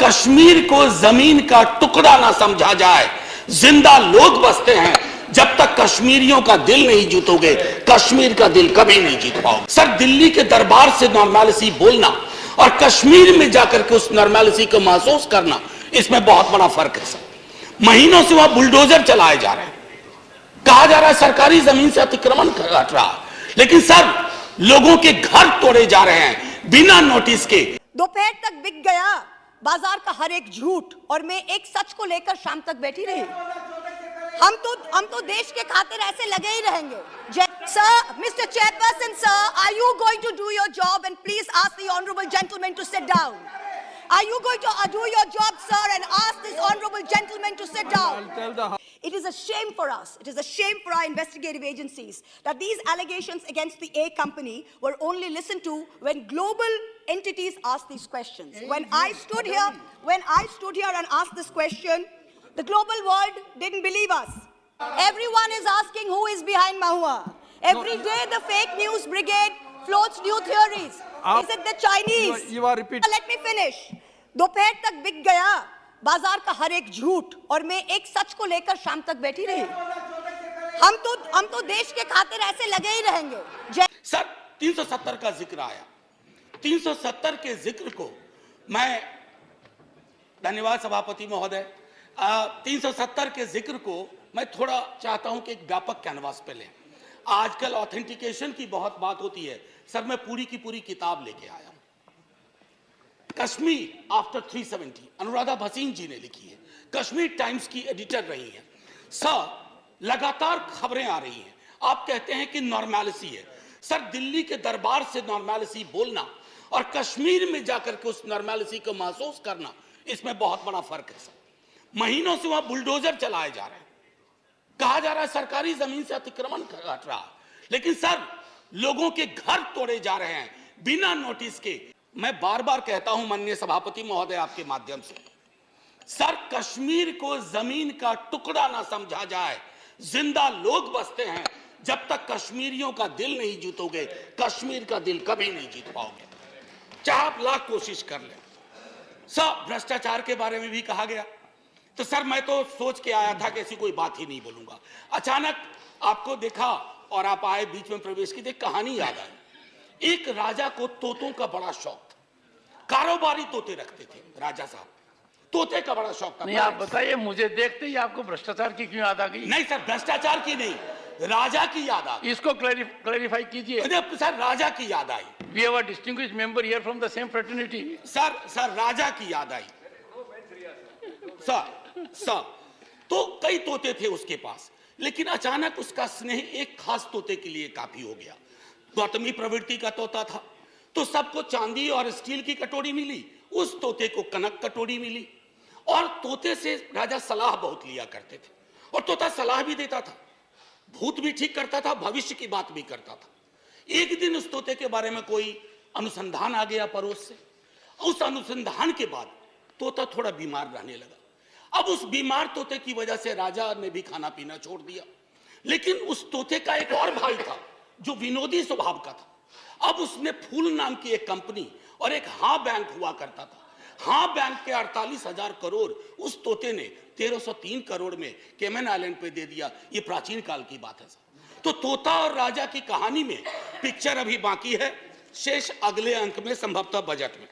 कश्मीर को जमीन का टुकड़ा ना समझा जाए, जिंदा लोग बसते हैं। जब तक कश्मीरियों का दिल नहीं जीतोगे, कश्मीर का दिल कभी नहीं जीत पाओगे। सर, दिल्ली के दरबार से नॉर्मैलिटी बोलना और कश्मीर में जाकर के उस नॉर्मैलिटी को महसूस करना, इसमें बहुत बड़ा फर्क है। सर, महीनों से वहां बुलडोजर चलाए जा रहे हैं, कहा जा रहा है सरकारी जमीन से अतिक्रमण हट रहा है, लेकिन सर लोगों के घर तोड़े जा रहे हैं बिना नोटिस के। दोपहर तक बिक गया बाजार का हर एक झूठ और मैं एक सच को लेकर शाम तक बैठी रही। हम तो देश के खातिर ऐसे लगे ही रहेंगे। Sir, mister chairperson sir, are you going to do your job and please ask the honourable gentleman to sit down. Are you going to do your job, sir, and ask this honorable gentleman to sit down? It is a shame for us. It is a shame for our investigative agencies that these allegations against the A company were only listened to when global entities asked these questions. When I stood here and asked this question, the global world didn't believe us. Everyone is asking who is behind Mahua. Every day the fake news brigade floats new theories. Is it the Chinese? You are repeating. Let me finish. दोपहर तक बिक गया बाजार का हर एक झूठ और मैं एक सच को लेकर शाम तक बैठी रही। हम तो देश के खातिर ऐसे लगे ही रहेंगे। सर, 370 का जिक्र आया। 370 के जिक्र को मैं, धन्यवाद सभापति महोदय, 370 के जिक्र को मैं थोड़ा चाहता हूं कि एक व्यापक कैनवास पे लें। आजकल ऑथेंटिकेशन की बहुत बात होती है। सर, मैं पूरी की पूरी किताब लेके आया हूं, कश्मीर आफ्टर 370, अनुराधा भसीन जी ने लिखी है, कश्मीर टाइम्स की एडिटर रही है। सर, लगातार खबरें आ रही हैं, आप कहते हैं कि नॉर्मैलिटी है। सर, दिल्ली के दरबार से नॉर्मैलिटी बोलना और कश्मीर में जाकर के उस नॉर्मैलिटी को महसूस करना, इसमें बहुत बड़ा फर्क है। सर, महीनों से वहां बुलडोजर चलाए जा रहे हैं, कहा जा रहा है सरकारी जमीन से अतिक्रमण हट रहा है, लेकिन सर लोगों के घर तोड़े जा रहे हैं बिना नोटिस के। मैं बार बार कहता हूं माननीय सभापति महोदय आपके माध्यम से, सर कश्मीर को जमीन का टुकड़ा ना समझा जाए, जिंदा लोग बसते हैं। जब तक कश्मीरियों का दिल नहीं जीतोगे, कश्मीर का दिल कभी नहीं जीत पाओगे, चाहे आप लाख कोशिश कर लें। सर, भ्रष्टाचार के बारे में भी कहा गया, तो सर मैं तो सोच के आया था कि ऐसी कोई बात ही नहीं बोलूंगा। अचानक आपको देखा और आप आए, बीच में प्रवेश की, एक कहानी याद आई। एक राजा को तोतों का बड़ा शौक था, कारोबारी तोते रखते थे राजा साहब, तोते का बड़ा शौक था। नहीं, आप बताइए, मुझे देखते ही आपको भ्रष्टाचार की क्यों याद आ गई? नहीं सर, भ्रष्टाचार की नहीं, राजा की याद आ गई। इसको क्लैरिफाई कीजिए। सर, राजा की याद आई। We have a distinguished member here from the same fraternity. Sir Raja की याद आई। सर तो कई तोते थे उसके पास, लेकिन अचानक उसका स्नेह एक खास तोते के लिए काफी हो गया। गौतमी प्रवृत्ति का तोता था, तो सबको चांदी और स्टील की कटोरी मिली, उस तोते को कनक कटोरी मिली। और तोते से राजा सलाह बहुत लिया करते थे, और तोता सलाह भी देता था, भूत भी ठीक करता था, भविष्य की बात भी करता था। एक दिन उस तोते के बारे में कोई अनुसंधान आ गया पड़ोस से। उस अनुसंधान के बाद तोता थोड़ा बीमार रहने लगा। अब उस बीमार तोते की वजह से राजा ने भी खाना पीना छोड़ दिया। लेकिन उस तोते का एक और भाई था जो विनोदी स्वभाव का था। अब उसने फूल नाम की एक कंपनी और एक हाँ बैंक हुआ करता था, हाँ बैंक के 48,000 करोड़ उस तोते ने 1303 करोड़ में केमन आइलैंड पे दे दिया। ये प्राचीन काल की बात है। तो तोता और राजा की कहानी में पिक्चर अभी बाकी है, शेष अगले अंक में संभवतः बजट में।